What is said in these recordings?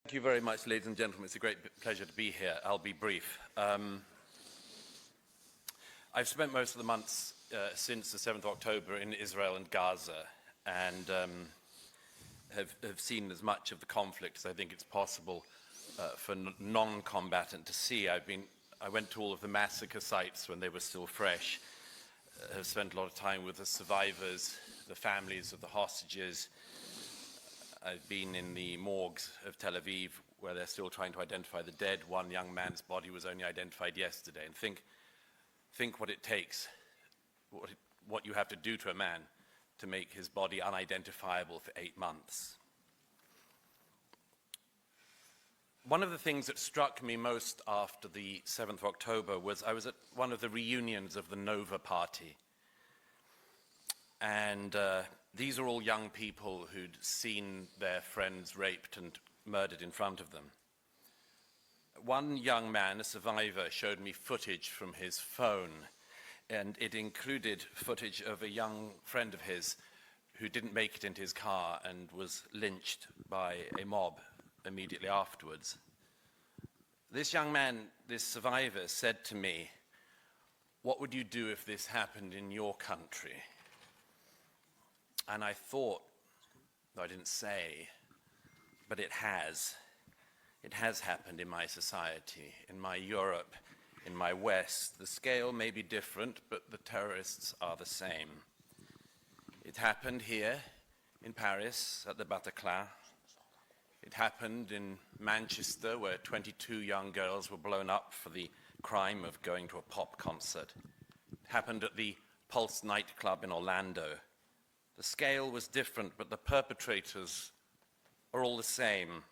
Thank you very much, ladies and gentlemen. It's a great pleasure to be here. I'll be brief. I've spent most of the months since the 7th of October in Israel and Gaza, and have seen as much of the conflict as I think it's possible for a non-combatant to see. I went to all of the massacre sites when they were still fresh, have spent a lot of time with the survivors, the families of the hostages. I've been in the morgues of Tel Aviv, where they're still trying to identify the dead. One young man's body was only identified yesterday. And think what it takes, what you have to do to a man to make his body unidentifiable for 8 months. One of the things that struck me most after the 7th of October was I was at one of the reunions of the Nova Party. And these are all young people who'd seen their friends raped and murdered in front of them. One young man, a survivor, showed me footage from his phone, and it included footage of a young friend of his who didn't make it into his car and was lynched by a mob immediately afterwards. This young man, this survivor, said to me, "What would you do if this happened in your country?" And I thought, no, I didn't say, but it has. It has happened in my society, in my Europe, in my West. The scale may be different, but the terrorists are the same. It happened here in Paris at the Bataclan. It happened in Manchester, where 22 young girls were blown up for the crime of going to a pop concert. It happened at the Pulse nightclub in Orlando. The scale was different, but the perpetrators are all the same.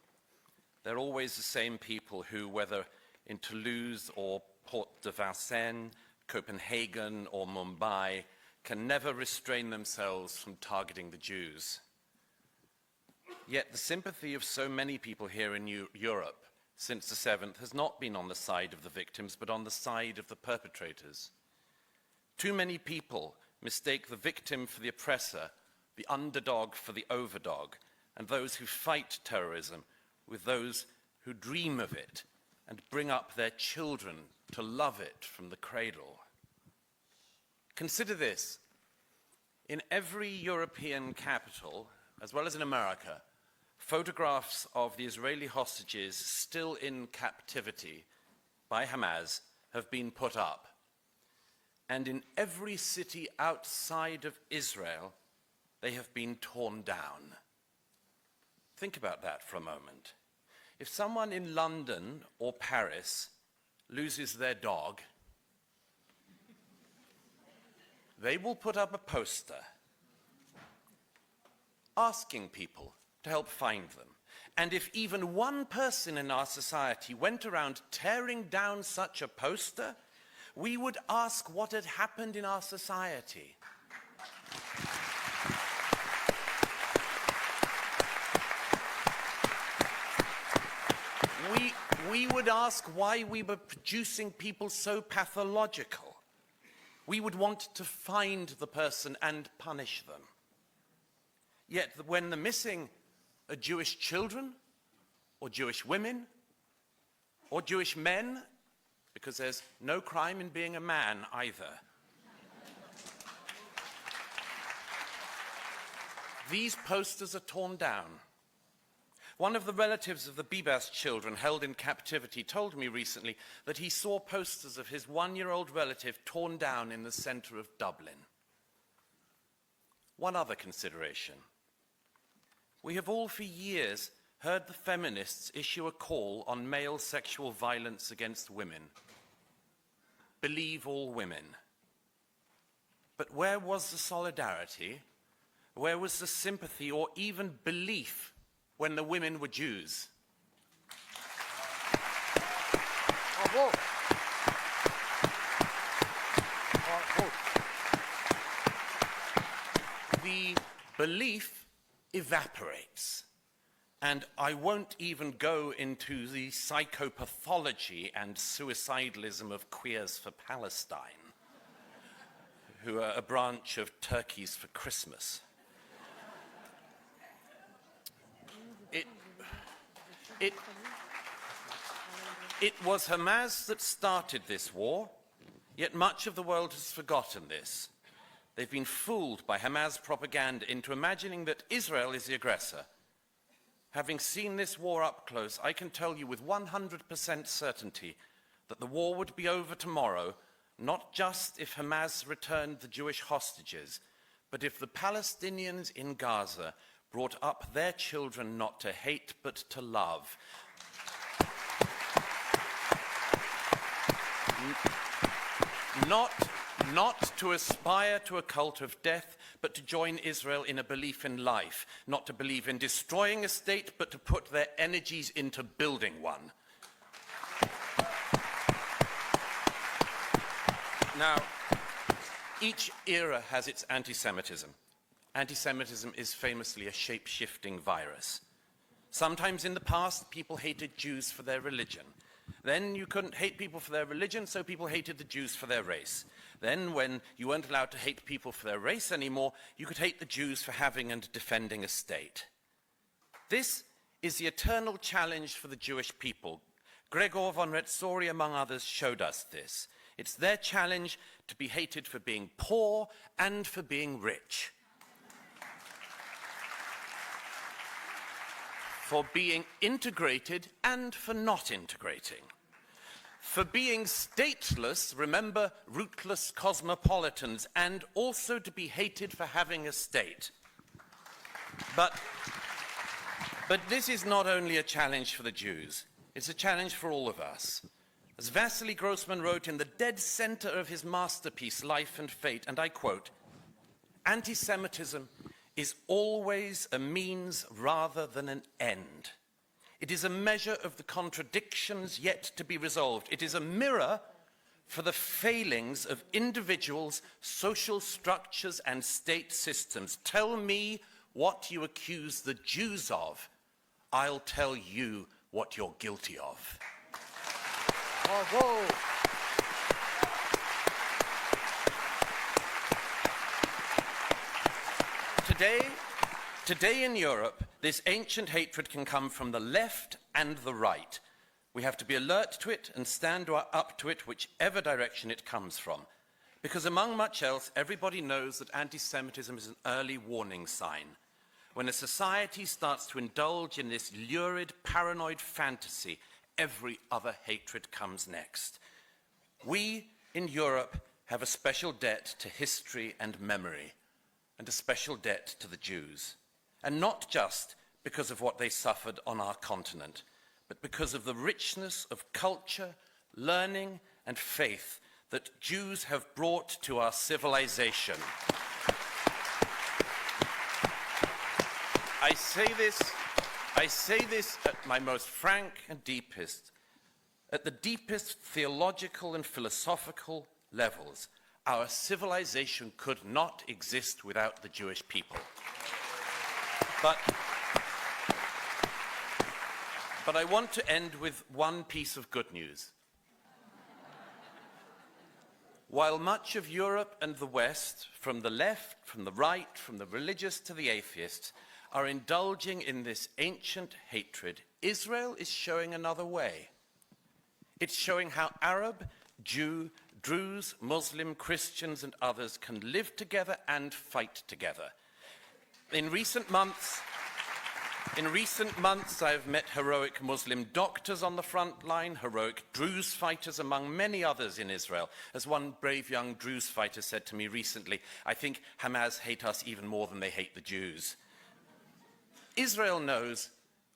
They're always the same people who, whether in Toulouse or Port de Vincennes, Copenhagen or Mumbai, can never restrain themselves from targeting the Jews. Yet the sympathy of so many people here in Europe since the 7th has not been on the side of the victims, but on the side of the perpetrators. Too many people mistake the victim for the oppressor, the underdog for the overdog, and those who fight terrorism with those who dream of it and bring up their children to love it from the cradle. Consider this. In every European capital, as well as in America, photographs of the Israeli hostages still in captivity by Hamas have been put up. And in every city outside of Israel, they have been torn down. Think about that for a moment. If someone in London or Paris loses their dog, they will put up a poster asking people to help find them. And if even one person in our society went around tearing down such a poster, we would ask what had happened in our society. We would ask why we were producing people so pathological. We would want to find the person and punish them. Yet when the missing are Jewish children, or Jewish women, or Jewish men, because there's no crime in being a man either. These posters are torn down. One of the relatives of the Bibas children held in captivity told me recently that he saw posters of his 1-year-old relative torn down in the center of Dublin. One other consideration. We have all for years heard the feminists issue a call on male sexual violence against women. Believe all women. But where was the solidarity? Where was the sympathy or even belief when the women were Jews? Bravo. The belief evaporates. And I won't even go into the psychopathology and suicidalism of Queers for Palestine, who are a branch of Turkeys for Christmas. It was Hamas that started this war, yet much of the world has forgotten this. They've been fooled by Hamas propaganda into imagining that Israel is the aggressor. Having seen this war up close, I can tell you with 100% certainty that the war would be over tomorrow, not just if Hamas returned the Jewish hostages, but if the Palestinians in Gaza brought up their children not to hate but to love. Not to aspire to a cult of death, but to join Israel in a belief in life, not to believe in destroying a state, but to put their energies into building one. Now, each era has its anti-Semitism. Anti-Semitism is famously a shape-shifting virus. Sometimes in the past, people hated Jews for their religion. Then you couldn't hate people for their religion, so people hated the Jews for their race. Then, when you weren't allowed to hate people for their race anymore, you could hate the Jews for having and defending a state. This is the eternal challenge for the Jewish people. Gregor von Retzori, among others, showed us this. It's their challenge to be hated for being poor and for being rich. For being integrated and for not integrating. For being stateless, remember, rootless cosmopolitans, and also to be hated for having a state. But this is not only a challenge for the Jews, it's a challenge for all of us. As Vasily Grossman wrote in the dead center of his masterpiece, Life and Fate, and I quote, "Anti-Semitism is always a means rather than an end. It is a measure of the contradictions yet to be resolved. It is a mirror for the failings of individuals, social structures, and state systems. Tell me what you accuse the Jews of. I'll tell you what you're guilty of." Bravo. Today in Europe, this ancient hatred can come from the left and the right. We have to be alert to it and stand up to it whichever direction it comes from. Because among much else, everybody knows that anti-Semitism is an early warning sign. When a society starts to indulge in this lurid, paranoid fantasy, every other hatred comes next. We in Europe have a special debt to history and memory, and a special debt to the Jews. And not just because of what they suffered on our continent, but because of the richness of culture, learning, and faith that Jews have brought to our civilization. I say this at my most frank and deepest, at the deepest theological and philosophical levels. Our civilization could not exist without the Jewish people. But I want to end with one piece of good news. While much of Europe and the West, from the left, from the right, from the religious to the atheists, are indulging in this ancient hatred, Israel is showing another way. It's showing how Arab, Jew, Druze, Muslim, Christians, and others can live together and fight together. In recent months, I've met heroic Muslim doctors on the front line, heroic Druze fighters, among many others in Israel. As one brave young Druze fighter said to me recently, "I think Hamas hate us even more than they hate the Jews." Israel knows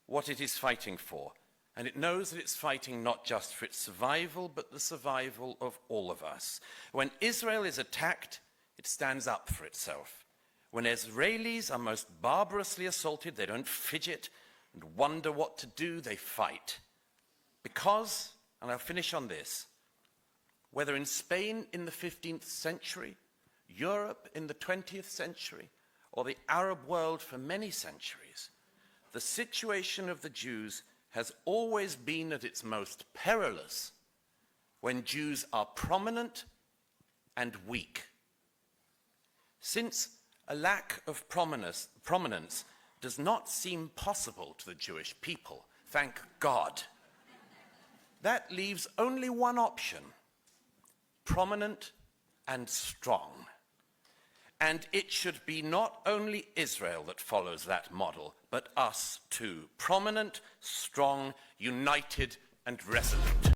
what it is fighting for. And it knows that it's fighting not just for its survival, but the survival of all of us. When Israel is attacked, it stands up for itself. When Israelis are most barbarously assaulted, they don't fidget and wonder what to do, they fight. Because, and I'll finish on this, whether in Spain in the 15th century, Europe in the 20th century, or the Arab world for many centuries, the situation of the Jews has always been at its most perilous when Jews are prominent and weak. Since a lack of prominence does not seem possible to the Jewish people, Thank God. That leaves only one option: prominent and strong. And it should be not only Israel that follows that model, but us too. Prominent, strong, united, and resolute.